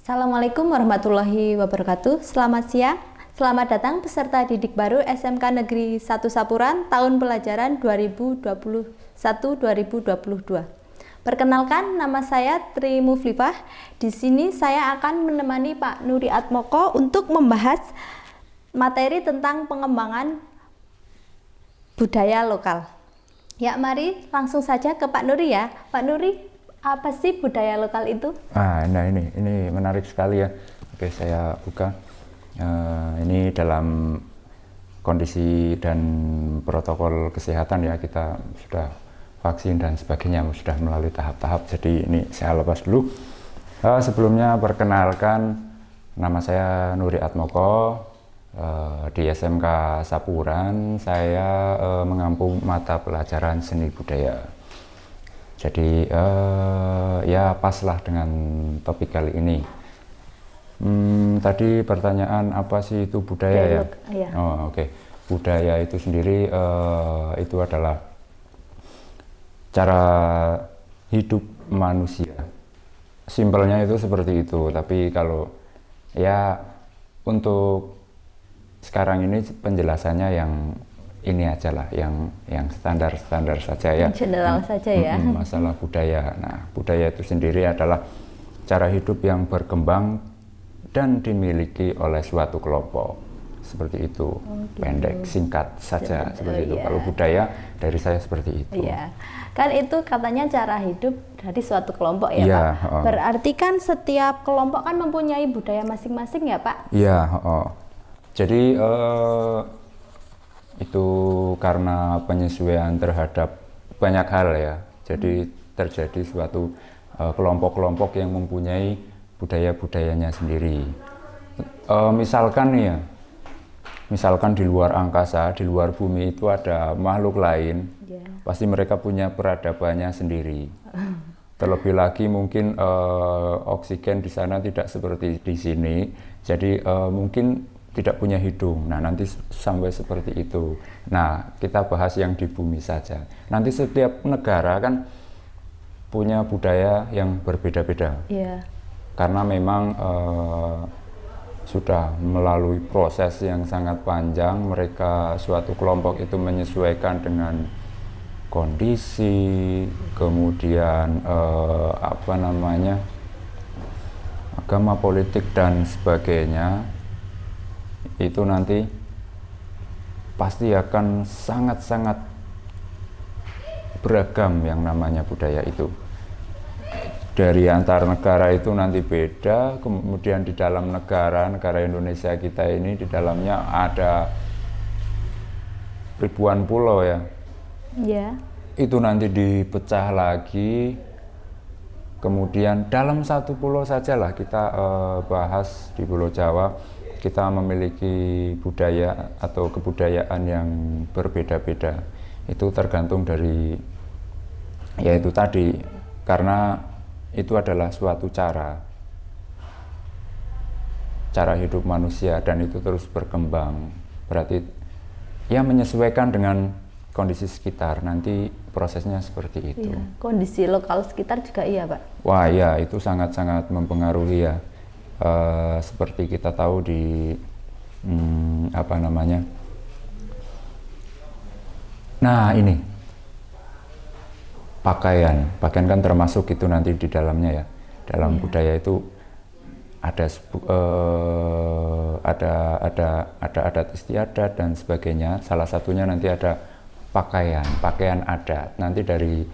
Assalamualaikum warahmatullahi wabarakatuh. Selamat siang. Selamat datang peserta didik baru SMK Negeri 1 Sapuran tahun pelajaran 2021-2022. Perkenalkan, nama saya Tri Muflifah. Di sini saya akan menemani Pak Nuri Atmoko untuk membahas materi tentang pengembangan budaya lokal. Ya, mari langsung saja ke Pak Nuri ya. Pak Nuri, apa sih budaya lokal itu? Nah ini menarik sekali ya. Oke, saya buka. Ini dalam kondisi dan protokol kesehatan ya, kita sudah vaksin dan sebagainya, sudah melalui tahap-tahap. Jadi ini saya lepas dulu. Sebelumnya perkenalkan, nama saya Nuri Atmoko. Di SMK Sapuran saya mengampu mata pelajaran seni budaya. Jadi ya paslah dengan topik kali ini. Tadi pertanyaan apa sih itu budaya ya? Iya. Oh, oke. Budaya itu sendiri itu adalah cara hidup manusia. Simpelnya itu seperti itu. Tapi kalau ya untuk sekarang ini penjelasannya yang ini aja lah, yang standar saja ya. General saja ya. Masalah budaya. Nah, budaya itu sendiri adalah cara hidup yang berkembang dan dimiliki oleh suatu kelompok. Seperti itu, pendek, singkat saja seperti itu. Kalau budaya dari saya seperti itu. Iya, kan itu katanya cara hidup dari suatu kelompok ya, Pak. Berarti kan setiap kelompok kan mempunyai budaya masing-masing ya, Pak? Iya. Jadi itu karena penyesuaian terhadap banyak hal ya. Jadi terjadi suatu kelompok-kelompok yang mempunyai budaya-budayanya sendiri. Misalkan nih ya, misalkan di luar angkasa, di luar bumi itu ada makhluk lain, pasti mereka punya peradabannya sendiri. Terlebih lagi mungkin oksigen di sana tidak seperti di sini, jadi mungkin tidak punya hidung. Nah, nanti sampai seperti itu. Nah, kita bahas yang di bumi saja. Nanti setiap negara kan punya budaya yang berbeda-beda. Iya. Karena memang sudah melalui proses yang sangat panjang, mereka suatu kelompok itu menyesuaikan dengan kondisi, kemudian agama, politik dan sebagainya. Itu nanti pasti akan sangat-sangat beragam yang namanya budaya itu. Dari antar negara itu nanti beda, kemudian di dalam negara Indonesia kita ini, di dalamnya ada ribuan pulau ya. Iya. Itu nanti dipecah lagi, kemudian dalam satu pulau sajalah kita bahas di Pulau Jawa. Kita memiliki budaya atau kebudayaan yang berbeda-beda. Itu tergantung dari, ya itu tadi, karena itu adalah suatu cara hidup manusia dan itu terus berkembang. Berarti ya menyesuaikan dengan kondisi sekitar, nanti prosesnya seperti itu. Iya. Kondisi lokal sekitar juga iya, Pak? Wah ya, itu sangat-sangat mempengaruhi ya. Seperti kita tahu di nah ini pakaian kan termasuk itu nanti di dalamnya ya. Dalam budaya itu ada adat istiadat dan sebagainya. Salah satunya nanti ada pakaian adat. Nanti dari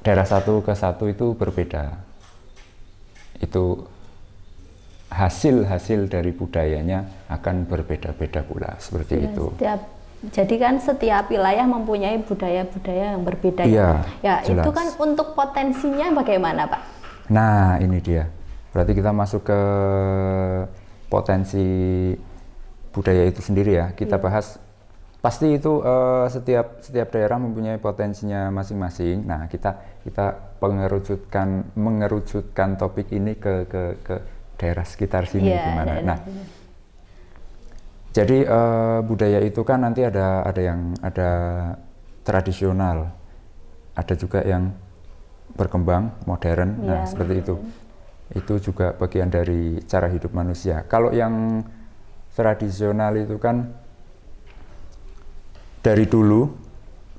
daerah satu ke satu itu berbeda. Itu hasil dari budayanya akan berbeda-beda pula, seperti itu. Jadi kan setiap wilayah mempunyai budaya-budaya yang berbeda. Iya, ya. Jelas. Itu kan untuk potensinya bagaimana, Pak? Nah, ini dia. Berarti kita masuk ke potensi budaya itu sendiri ya. Kita bahas. Pasti itu setiap daerah mempunyai potensinya masing-masing. Nah, kita mengerucutkan topik ini ke daerah sekitar sini gimana. Nah, jadi budaya itu kan nanti ada tradisional, ada juga yang berkembang modern. Nah, seperti itu. itu juga bagian dari cara hidup manusia. Kalau yang tradisional itu kan dari dulu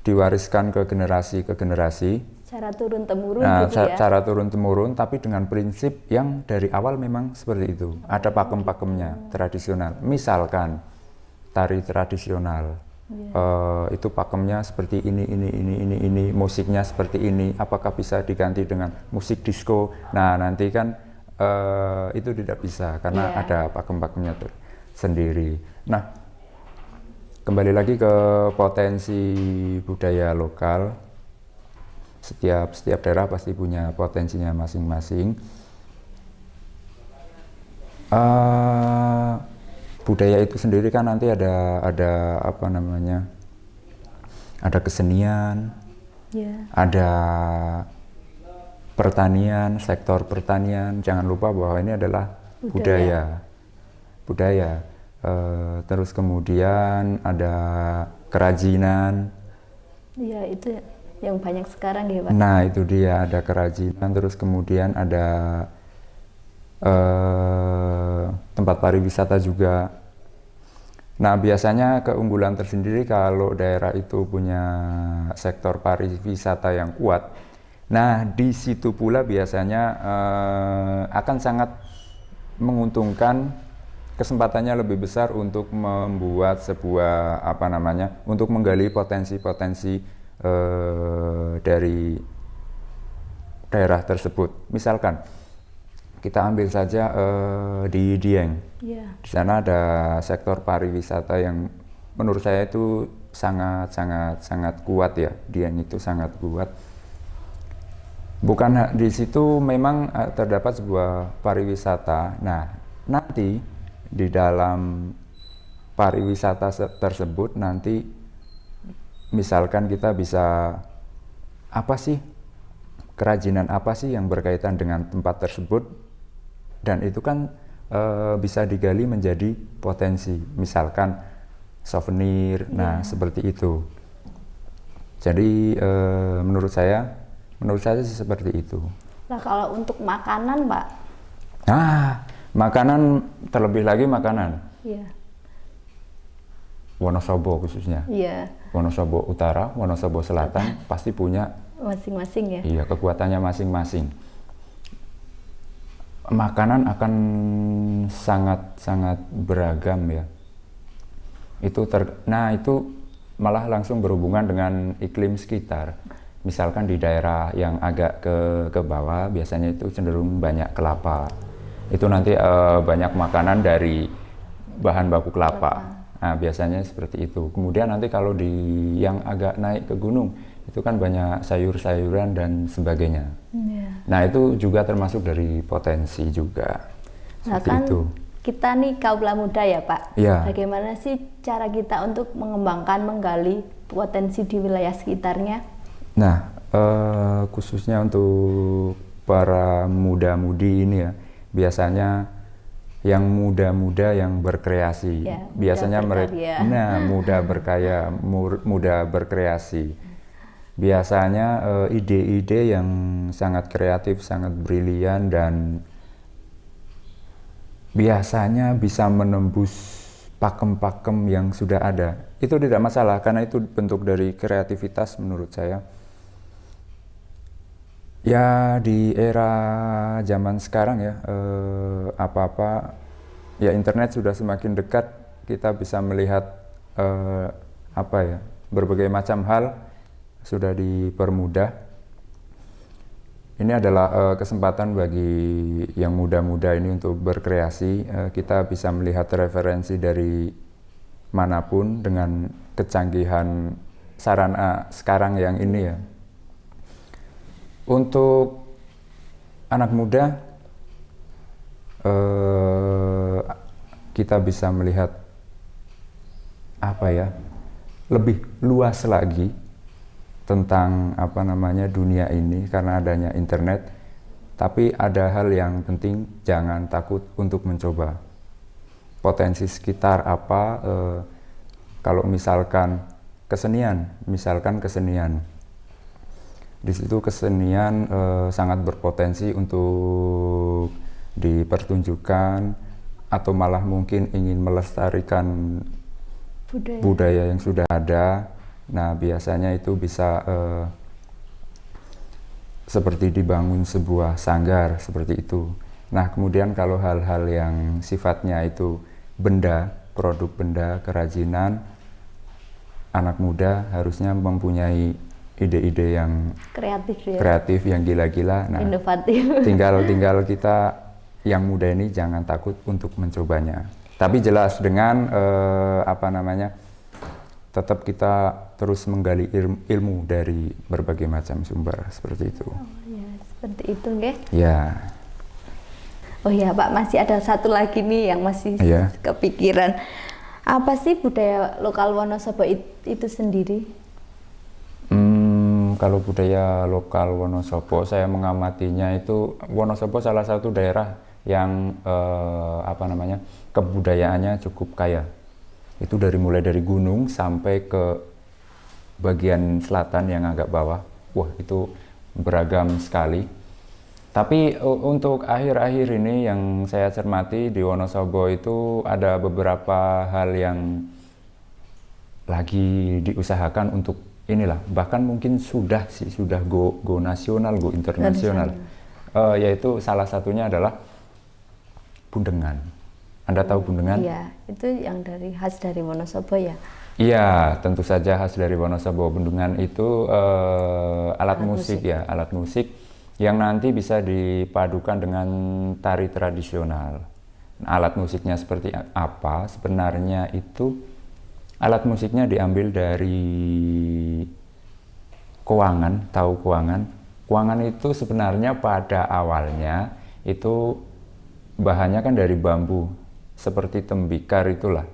diwariskan ke generasi, Cara turun temurun nah, gitu ya. cara turun-temurun, tapi dengan prinsip yang dari awal memang seperti itu. Ada pakem-pakemnya, tradisional. Misalkan tari tradisional, itu pakemnya seperti ini, musiknya seperti ini. Apakah bisa diganti dengan musik disco? Nah, nanti kan itu tidak bisa karena ada pakem-pakemnya sendiri. Nah, kembali lagi ke potensi budaya lokal. Setiap daerah pasti punya potensinya masing-masing. Budaya itu sendiri kan nanti ada apa namanya? Ada kesenian, ada pertanian, sektor pertanian. Jangan lupa bahwa ini adalah budaya. Terus kemudian ada kerajinan. Iya, itu yang banyak sekarang ya Pak. Nah itu dia, ada kerajinan, terus kemudian ada tempat pariwisata juga. Nah biasanya keunggulan tersendiri kalau daerah itu punya sektor pariwisata yang kuat. Nah di situ pula biasanya akan sangat menguntungkan, kesempatannya lebih besar untuk membuat sebuah apa namanya, untuk menggali potensi-potensi dari daerah tersebut. Misalkan kita ambil saja di Dieng. Di sana ada sektor pariwisata yang menurut saya itu sangat kuat ya. Dieng itu sangat kuat. Bukan di situ memang terdapat sebuah pariwisata. Nah, nanti di dalam pariwisata tersebut nanti misalkan kita bisa apa sih, kerajinan apa sih yang berkaitan dengan tempat tersebut, dan itu kan bisa digali menjadi potensi, misalkan souvenir. Nah seperti itu. Jadi menurut saya sih seperti itu. Nah kalau untuk makanan Pak? Makanan, terlebih lagi makanan Iya. Wonosobo khususnya. Iya. Wonosobo Utara, Wonosobo Selatan pasti punya masing-masing ya. Iya, kekuatannya masing-masing. Makanan akan sangat beragam ya. Nah itu malah langsung berhubungan dengan iklim sekitar. Misalkan di daerah yang agak ke bawah biasanya itu cenderung banyak kelapa. Itu nanti banyak makanan dari bahan baku kelapa. Nah, biasanya seperti itu. Kemudian nanti kalau di yang agak naik ke gunung, itu kan banyak sayur-sayuran dan sebagainya. Nah, itu juga termasuk dari potensi juga. Seperti kan itu. Kita nih kaula muda ya Pak. Ya. Bagaimana sih cara kita untuk mengembangkan, menggali potensi di wilayah sekitarnya? Nah, khususnya untuk para muda-mudi ini ya, biasanya yang muda-muda yang berkreasi, Ya, biasanya mereka, muda berkreasi. Biasanya ide-ide yang sangat kreatif, sangat brilian, dan biasanya bisa menembus pakem-pakem yang sudah ada. Itu tidak masalah karena itu bentuk dari kreativitas menurut saya. Ya di era zaman sekarang ya, apa-apa ya, internet sudah semakin dekat, kita bisa melihat berbagai macam hal sudah dipermudah. Ini adalah kesempatan bagi yang muda-muda ini untuk berkreasi. Kita bisa melihat referensi dari manapun dengan kecanggihan sarana sekarang yang ini ya. Untuk anak muda, kita bisa melihat lebih luas lagi tentang dunia ini karena adanya internet. Tapi ada hal yang penting, jangan takut untuk mencoba. Potensi sekitar apa? Kalau misalkan kesenian. Di situ kesenian sangat berpotensi untuk dipertunjukkan, atau malah mungkin ingin melestarikan budaya yang sudah ada. Nah, biasanya itu bisa seperti dibangun sebuah sanggar seperti itu. Nah, kemudian kalau hal-hal yang sifatnya itu benda, produk benda, kerajinan, anak muda harusnya mempunyai ide-ide yang kreatif, yang gila-gila. Nah, inovatif. tinggal kita yang muda ini jangan takut untuk mencobanya. Tapi jelas dengan tetap kita terus menggali ilmu dari berbagai macam sumber seperti itu. Oh ya, seperti itu nggih. Ya. Oh ya Pak, masih ada satu lagi nih yang masih kepikiran. Apa sih budaya lokal Wonosobo itu sendiri? Kalau budaya lokal Wonosobo, saya mengamatinya itu Wonosobo salah satu daerah yang kebudayaannya cukup kaya. Itu mulai dari gunung sampai ke bagian selatan yang agak bawah. Wah, itu beragam sekali. Tapi untuk akhir-akhir ini yang saya cermati di Wonosobo itu ada beberapa hal yang lagi diusahakan untuk bahkan mungkin sudah go nasional, go internasional. Yaitu salah satunya adalah bundengan. Anda tahu bundengan? Iya, itu yang khas dari Wonosobo ya? Iya, tentu saja khas dari Wonosobo. Bundengan itu alat musik ya, alat musik yang nanti bisa dipadukan dengan tari tradisional. Nah, alat musiknya seperti apa? Sebenarnya itu alat musiknya diambil dari kuangan, tahu kuangan? Kuangan itu sebenarnya pada awalnya itu bahannya kan dari bambu, seperti tembikar itulah.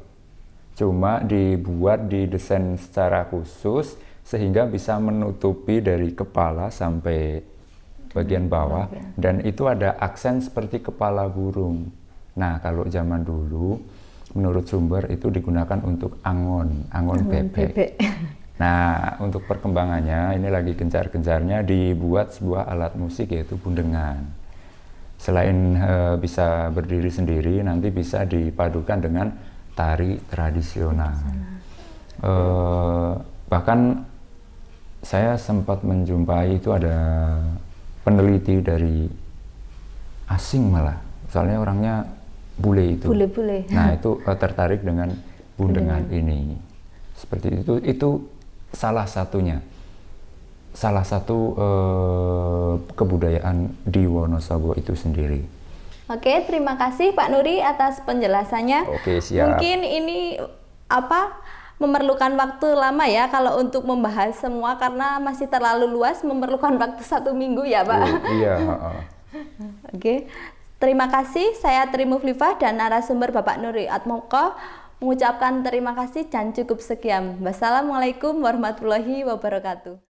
Cuma didesain secara khusus sehingga bisa menutupi dari kepala sampai bagian bawah, dan itu ada aksen seperti kepala burung. Nah, kalau zaman dulu menurut sumber itu digunakan untuk angon bebek. Nah, untuk perkembangannya ini lagi gencar-gencarnya dibuat sebuah alat musik yaitu bundengan. Selain bisa berdiri sendiri, nanti bisa dipadukan dengan tari tradisional. Bahkan saya sempat menjumpai itu ada peneliti dari asing malah, soalnya orangnya bule itu. Bule. Nah, itu tertarik dengan bundengan ini. Seperti itu salah satunya. Salah satu kebudayaan di Wonosobo itu sendiri. Oke, terima kasih Pak Nuri atas penjelasannya. Oke, siap. Mungkin ini memerlukan waktu lama ya kalau untuk membahas semua, karena masih terlalu luas, memerlukan waktu 1 minggu ya Pak. Oh, iya. Oke, terima kasih. Saya Tri Muflifah dan narasumber Bapak Nuri Atmoko mengucapkan terima kasih dan cukup sekian. Wassalamualaikum warahmatullahi wabarakatuh.